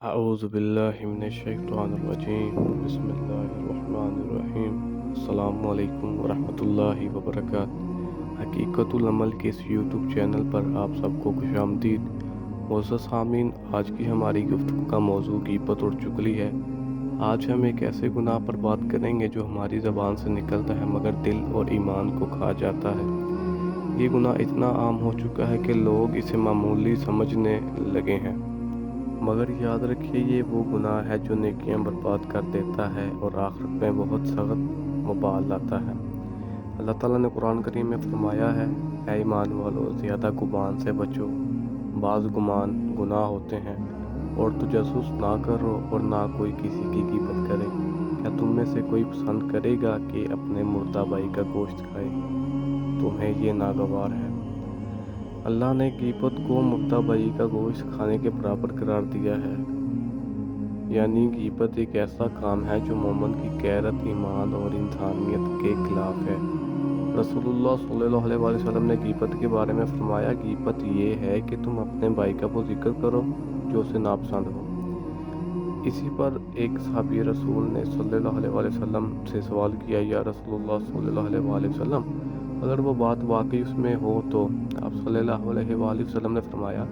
اعوذ باللہ من الشیطان الرجیم بسم اللہ الرحمن الرحیم السلام علیکم ورحمۃ اللہ وبرکاتہ۔ حقیقت العمل کے اس یوٹیوب چینل پر آپ سب کو خوش آمدید۔ معزز سامعین، آج کی ہماری گفتگو کا موضوع غیبت اور چغلی ہے۔ آج ہم ایک ایسے گناہ پر بات کریں گے جو ہماری زبان سے نکلتا ہے مگر دل اور ایمان کو کھا جاتا ہے۔ یہ گناہ اتنا عام ہو چکا ہے کہ لوگ اسے معمولی سمجھنے لگے ہیں، مگر یاد رکھیے یہ وہ گناہ ہے جو نیکیاں برباد کر دیتا ہے اور آخرت میں بہت سخت وبال لاتا ہے۔ اللہ تعالیٰ نے قرآن کریم میں فرمایا ہے، اے ایمان والو، زیادہ گمان سے بچو، بعض گمان گناہ ہوتے ہیں، اور تجسس نہ کرو اور نہ کوئی کسی کی غیبت کرے۔ کیا تم میں سے کوئی پسند کرے گا کہ اپنے مردہ بھائی کا گوشت کھائے؟ تمہیں یہ ناگوار ہے۔ اللہ نے غیبت کو مردہ بھائی کا گوشت کھانے کے برابر قرار دیا ہے، یعنی غیبت ایک ایسا کام ہے جو مومن کی غیرت، ایمان اور انسانیت کے خلاف ہے۔ رسول اللہ صلی اللہ علیہ وسلم نے غیبت کے بارے میں فرمایا، غیبت یہ ہے کہ تم اپنے بھائی کا وہ ذکر کرو جو اسے ناپسند ہو۔ اسی پر ایک صحابی رسول نے صلی اللہ علیہ وسلم سے سوال کیا، یا رسول اللہ صلی اللہ علیہ وسلم، اگر وہ بات واقعی اس میں ہو تو؟ آپ صلی اللہ علیہ وسلم نے فرمایا،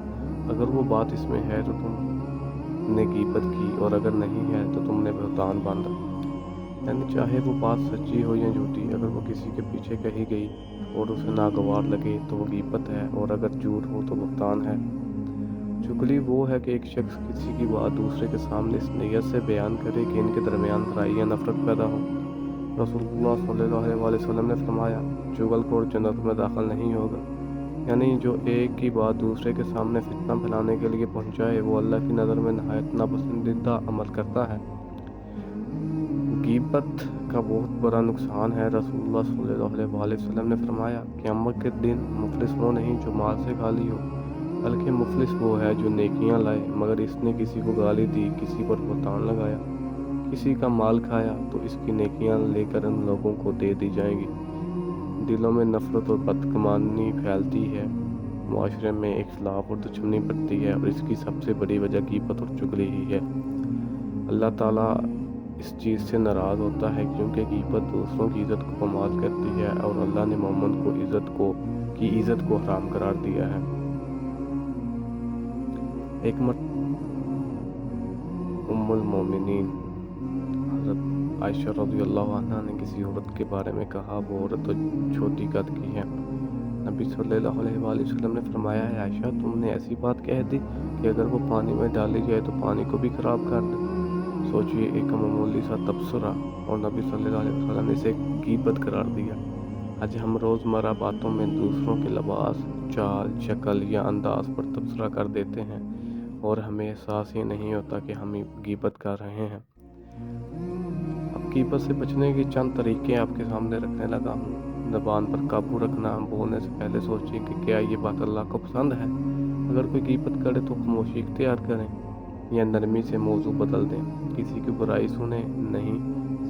اگر وہ بات اس میں ہے تو تم نے غیبت کی، اور اگر نہیں ہے تو تم نے بہتان باندھا۔ یعنی چاہے وہ بات سچی ہو یا جھوٹی، اگر وہ کسی کے پیچھے کہی گئی اور اسے ناگوار لگے تو وہ غیبت ہے، اور اگر جھوٹ ہو تو بہتان ہے۔ چغلی وہ ہے کہ ایک شخص کسی کی بات دوسرے کے سامنے اس نیت سے بیان کرے کہ ان کے درمیان برائی یا نفرت پیدا ہو۔ رسول اللہ صلی اللہ علیہ وسلم نے فرمایا، چغل خور جنت میں داخل نہیں ہوگا۔ یعنی جو ایک کی بات دوسرے کے سامنے فتنہ پھیلانے کے لیے پہنچائے وہ اللہ کی نظر میں نہایت ناپسندیدہ عمل کرتا ہے۔ غیبت کا بہت بڑا نقصان ہے۔ رسول اللہ صلی اللہ علیہ وسلم نے فرمایا، قیامت کے دن مفلس وہ نہیں جو مال سے خالی ہو، بلکہ مفلس وہ ہے جو نیکیاں لائے مگر اس نے کسی کو گالی دی، کسی پر بہتان لگایا، کسی کا مال کھایا تو اس کی نیکیاں لے کر ان لوگوں کو دے دی جائیں گی۔ دلوں میں نفرت اور بدگمانی پھیلتی ہے، معاشرے میں اختلاف اور دشمنی بڑھتی ہے، اور اس کی سب سے بڑی وجہ غیبت اور چغلی ہی ہے۔ اللہ تعالیٰ اس چیز سے ناراض ہوتا ہے کیونکہ غیبت دوسروں کی عزت کو پامال کرتی ہے، اور اللہ نے مومن کو عزت کو حرام قرار دیا ہے۔ ایک ام المومنین حضرت عائشہ رضی اللہ عنہ نے کسی عورت کے بارے میں کہا، وہ عورت تو چھوٹی قد کی ہے۔ نبی صلی اللہ علیہ وسلم نے فرمایا، ہے عائشہ، تم نے ایسی بات کہہ دی کہ اگر وہ پانی میں ڈالی جائے تو پانی کو بھی خراب کر دے۔ سوچئے، ایک معمولی سا تبصرہ اور نبی صلی اللہ علیہ وسلم نے اسے غیبت قرار دیا۔ آج ہم روزمرہ باتوں میں دوسروں کے لباس، چال، شکل یا انداز پر تبصرہ کر دیتے ہیں اور ہمیں احساس ہی نہیں ہوتا کہ ہم غیبت کر رہے ہیں۔ اب غیبت سے بچنے کے چند طریقے آپ کے سامنے رکھنے لگا ہوں۔ زبان پر قابو رکھنا، بولنے سے پہلے سوچیں کہ کیا یہ بات اللہ کو پسند ہے۔ اگر کوئی غیبت کرے تو خاموشی اختیار کریں یا نرمی سے موضوع بدل دیں۔ کسی کی برائی سنیں نہیں،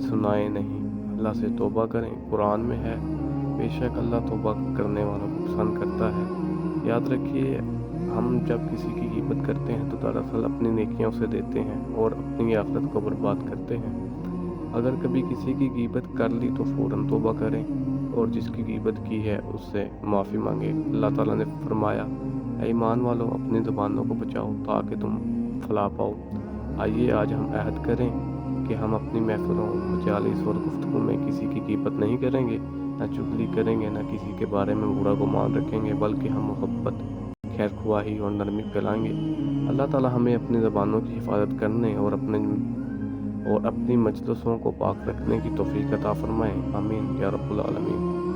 سنائیں نہیں، اللہ سے توبہ کریں۔ قرآن میں ہے، بے شک اللہ توبہ کرنے والوں کو پسند کرتا ہے۔ یاد رکھیے، ہم جب کسی کی غیبت کرتے ہیں تو دراصل اپنی نیکیاں اسے دیتے ہیں اور اپنی آخرت کو برباد کرتے ہیں۔ اگر کبھی کسی کی غیبت کر لی تو فوراً توبہ کریں، اور جس کی غیبت کی ہے اس سے معافی مانگیں۔ اللہ تعالیٰ نے فرمایا، اے ایمان والو، اپنی زبانوں کو بچاؤ تاکہ تم فلاح پاؤ۔ آئیے آج ہم عہد کریں کہ ہم اپنی محفلوں، مجالس اور گفتگو میں کسی کی غیبت نہیں کریں گے، نہ چغلی کریں گے، نہ کسی کے بارے میں برا گمان رکھیں گے، بلکہ ہم محبت، خیر خواہی اور نرمی پھیلائیں گے۔ اللہ تعالیٰ ہمیں اپنی زبانوں کی حفاظت کرنے اور اپنی مجلسوں کو پاک رکھنے کی توفیق عطا فرمائے۔ آمین یا رب العالمین۔